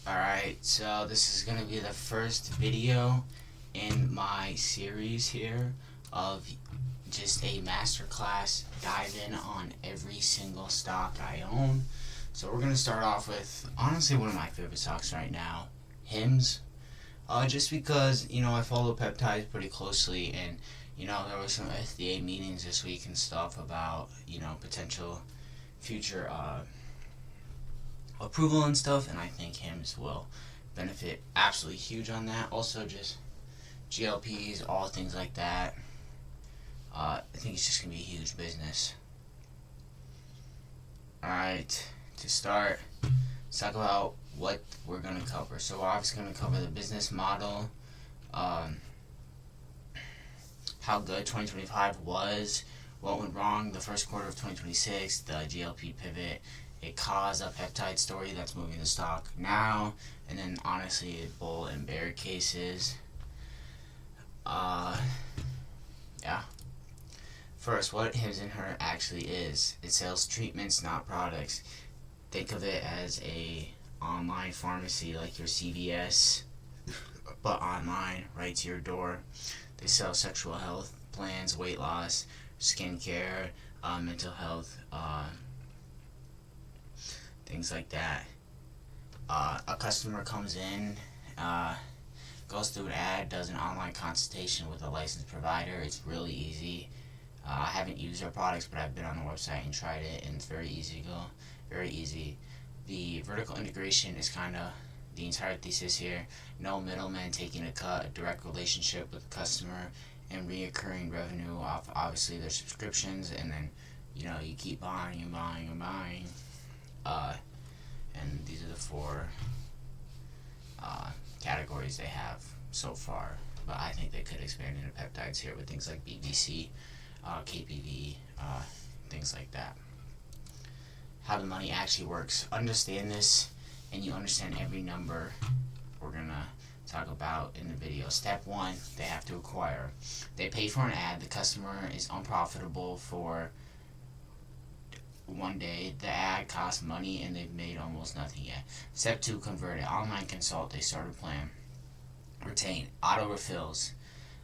Alright, so this is going to be the first video in my series here of just a masterclass dive in on every single stock I own. So we're going to start off with, honestly, one of my favorite stocks right now, HIMS. Just because, I follow peptides pretty closely, and, there were some FDA meetings this week and stuff about, potential future approval and stuff, and I think HIMS will benefit absolutely huge on that. Also, just GLPs, all things like that. I think it's just going to be a huge business. Alright, to start, let's talk about what we're going to cover. So we're obviously going to cover the business model, how good 2025 was, what went wrong the first quarter of 2026, the GLP pivot, it caused a peptide story that's moving the stock now, and then honestly bull and bear cases. Yeah. First, what Hims and Her actually is. It sells treatments, not products. Think of it as a online pharmacy like your CVS, but online, right to your door. They sell sexual health plans, weight loss, skincare, mental health, things like that. A customer comes in, goes through an ad, does an online consultation with a licensed provider. It's really easy. I haven't used their products, but I've been on the website and tried it, and it's very easy to go. Very easy. The vertical integration is kind of the entire thesis here. No middleman taking a cut, a direct relationship with the customer, and reoccurring revenue off obviously their subscriptions, and then you keep buying and buying and buying. And these are the four categories they have so far, but I think they could expand into peptides here with things like BBC, KPV, things like that. How the money actually works. Understand this, and you understand every number we're gonna talk about in the video. Step one, they have to acquire. They pay for an ad. The customer is unprofitable for one day. The ad costs money, and they've made almost nothing yet. Step two, convert it. Online consult. They start a plan. Retain. Auto refills.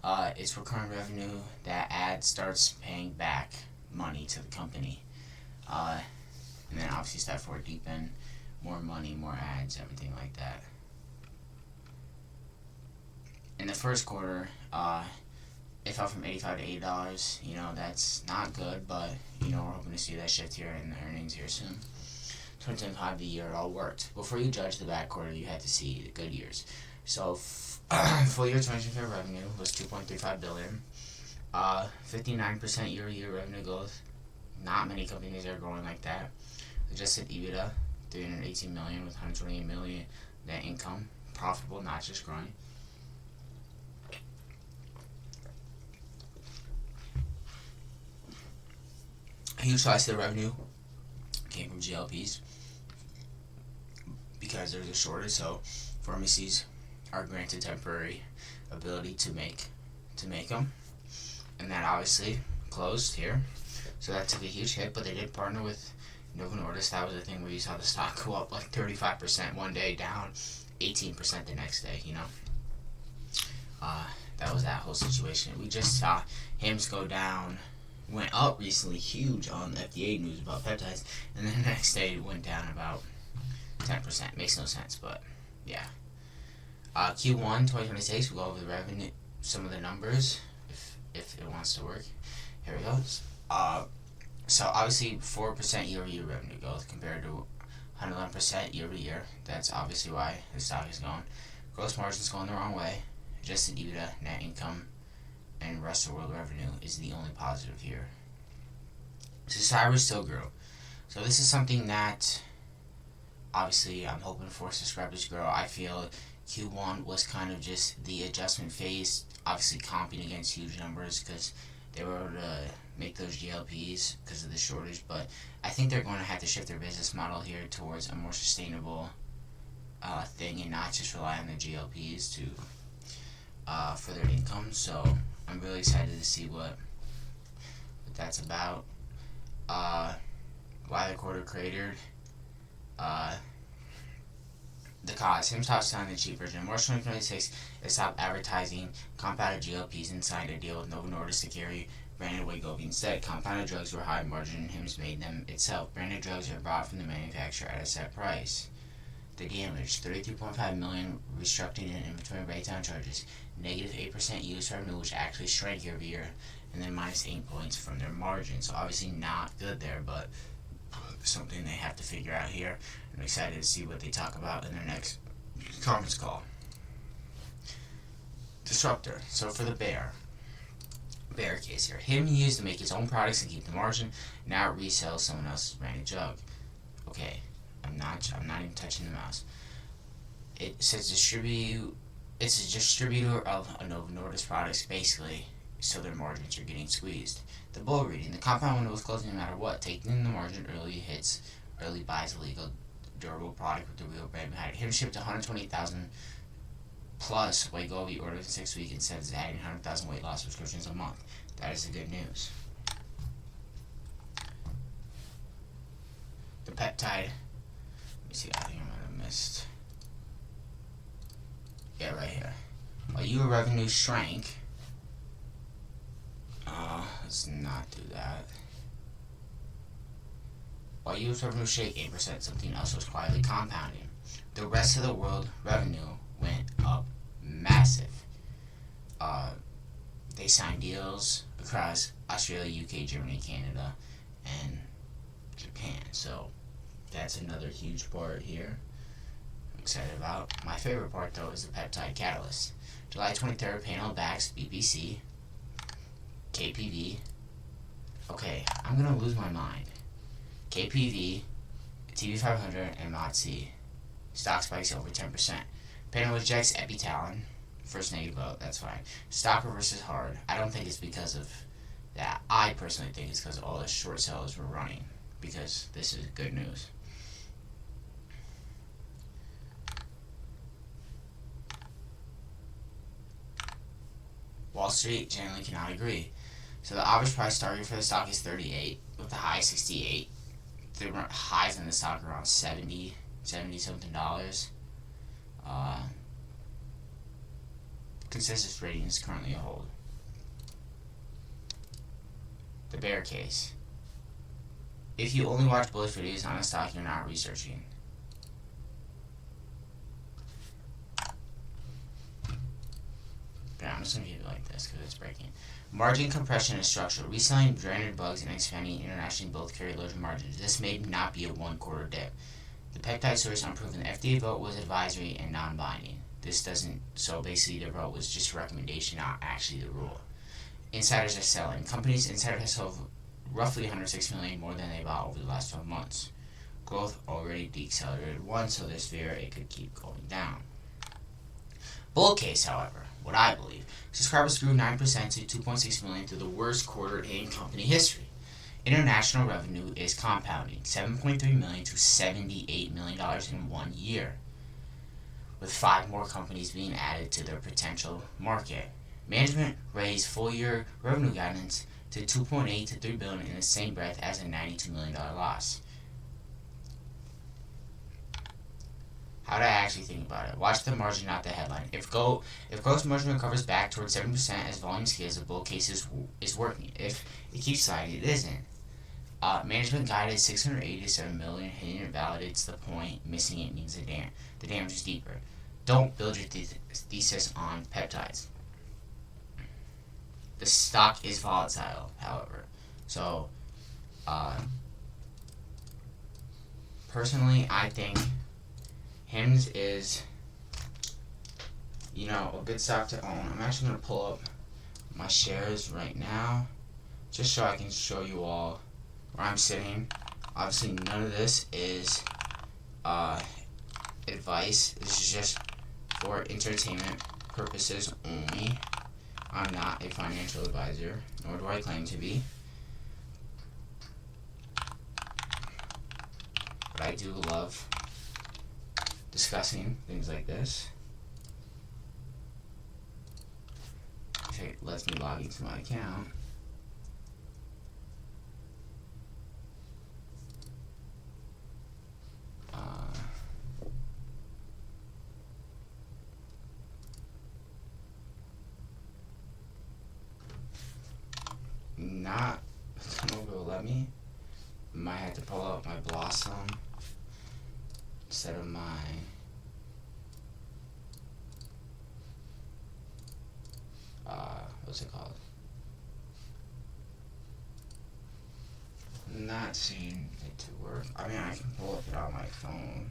It's recurring revenue. That ad starts paying back money to the company. And then obviously step four, deepen. More money, more ads, everything like that. In the first quarter, it fell from $85 to $80. That's not good, but we're hoping to see that shift here in the earnings here soon. 2025, the year it all worked. Before you judge the bad quarter, you had to see the good years. So full year 2025 revenue was $2.35 billion. 59% year-over-year revenue growth. Not many companies are growing like that. Adjusted EBITDA, $318 million with $128 million net income. Profitable, not just growing. A huge slice of the revenue came from GLPs because there's a shortage, so pharmacies are granted temporary ability to make them, and that obviously closed here, so that took a huge hit. But they did partner with Novo Nordisk. That was the thing where you saw the stock go up like 35% one day, down 18% the next day. That was that whole situation. We just saw HIMS go down, went up recently, huge on FDA news about peptides, and then the next day it went down about 10%. Makes no sense, but yeah. Q1 2026, we'll go over the revenue, some of the numbers, if it wants to work. Here it goes. So obviously 4% year-over-year revenue growth compared to 111% year-over-year. That's obviously why the stock is going. Gross margin's going the wrong way. Adjusted EBITDA, net income, and rest of the world revenue is the only positive here. So Cyrus still grew. So this is something that obviously I'm hoping for subscribers grow. I feel Q1 was kind of just the adjustment phase, obviously comping against huge numbers because they were able to make those GLPs because of the shortage, but I think they're going to have to shift their business model here towards a more sustainable thing and not just rely on the GLPs for their income. So I'm really excited to see what that's about. Why the quarter cratered. The cause. HIMS stopped selling the cheap version. In March 2026, it stopped advertising compounded GLPs and signed a deal with Novo Nordisk to carry branded Wegovy. Instead, compounded drugs were high margin and HIMS made them itself. Branded drugs are bought from the manufacturer at a set price. The damage, $33.5 million restructuring and inventory breakdown charges, negative 8% US revenue, which actually shrank year over year, and then minus 8 points from their margin. So obviously not good there, but something they have to figure out here. I'm excited to see what they talk about in their next conference call. Disruptor. So for the bear case here, him used to make his own products and keep the margin. Now it resells someone else's branded drug. Okay, I'm not even touching the mouse. It says it's a distributor of a Novo Nordisk products, basically, so their margins are getting squeezed. The bull reading. The compound window is closing no matter what. Taking in the margin early buys a legal, durable product with the real brand behind it. Him shipped 120,000 plus Wegovy orders in 6 weeks instead of adding 100,000 weight loss prescriptions a month. That is the good news. The peptide. Let me see, I think I might have missed. Yeah, right here. While your revenue shrank, let's not do that. While U.S. revenue shrank 8%, something else was quietly compounding. The rest of the world revenue went up massive. They signed deals across Australia, UK, Germany, Canada, and Japan. So that's another huge part here I'm excited about. My favorite part, though, is the peptide catalyst. July 23rd, panel backs BPC, KPV. Okay, I'm gonna lose my mind. KPV, TV500, and MOTC. Stock spikes over 10%. Panel rejects Epitalon. First negative vote, that's fine. Stock reverses hard. I don't think it's because of that. I personally think it's because all the short sellers were running. Because this is good news. Wall Street generally cannot agree. So the average price target for the stock is 38, with the high 68. The highs in the stock are around 70 something dollars. Consensus rating is currently a hold. The bear case. If you only watch bullish videos on a stock, you're not researching. Yeah, I'm just going to keep it like this because it's breaking. Margin compression is structural. Reselling branded bugs and expanding internationally both carry larger margins. This may not be a one-quarter dip. The peptide source unproven. The FDA vote was advisory and non-binding. This doesn't, so basically their vote was just a recommendation, not actually the rule. Insiders are selling. Companies insider has sold roughly $106 million more than they bought over the last 12 months. Growth already decelerated once, so there's fear it could keep going down. Bull case, however, what I believe, subscribers grew 9% to 2.6 million through the worst quarter in company history. International revenue is compounding, $7.3 million to $78 million in 1 year, with 5 more companies being added to their potential market. Management raised full-year revenue guidance to 2.8 to 3 billion in the same breath as a $92 million loss. How do I actually think about it? Watch the margin, not the headline. If gross margin recovers back towards 7% as volume scales, the bull case is working. If it keeps sliding, it isn't. Management guided 687 million, hitting it validates the point. Missing it means the damage is deeper. Don't build your thesis on peptides. The stock is volatile, however. So, personally, I think HIMS is, a good stock to own. I'm actually going to pull up my shares right now, just so I can show you all where I'm sitting. Obviously, none of this is advice. This is just for entertainment purposes only. I'm not a financial advisor, nor do I claim to be. But I do love discussing things like this. If it lets me log into my account. not, I don't know if it will let me. Might have to pull out my Blossom instead of my what's it called? Not seeing it to work. I mean, I can pull up it on my phone.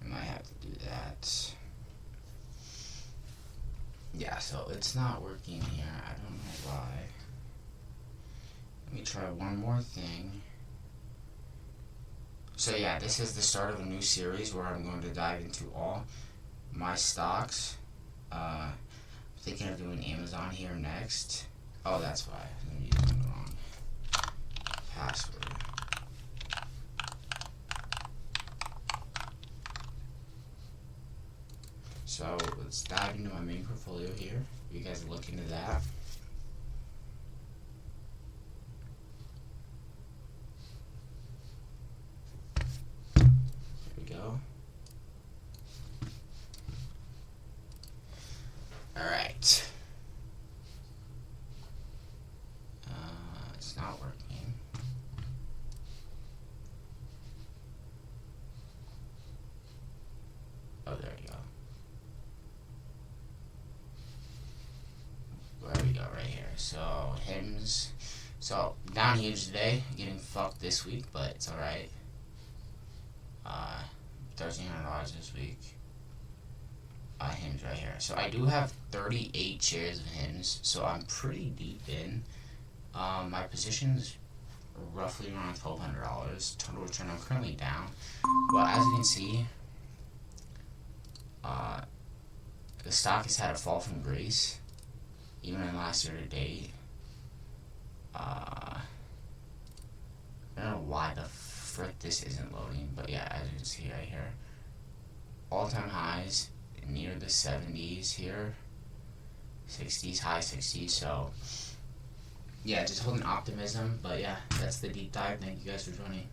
I might have to do that. Yeah, so it's not working here. I don't know why. Let me try one more thing. So yeah, this is the start of a new series where I'm going to dive into all my stocks. Thinking of doing Amazon here next. Oh, that's why. I'm using the wrong password. So let's dive into my main portfolio here. You guys look into that. There we go. Alright. It's not working. Oh, there you go. There we go, right here. So, HIMS. So, down huge today. Getting fucked this week, but it's alright. $1,300 this week. HIMS right here. So, I do have 38 shares of HIMS, so I'm pretty deep in. My position's roughly around $1,200. Total return, I'm currently down. But as you can see, the stock has had a fall from grace. Even in last year to date. I don't know why the frick this isn't loading, but yeah, as you can see right here, all-time highs near the 70s here, 60s, high 60s. So yeah, just holding optimism. But yeah, that's the deep dive. Thank you guys for joining.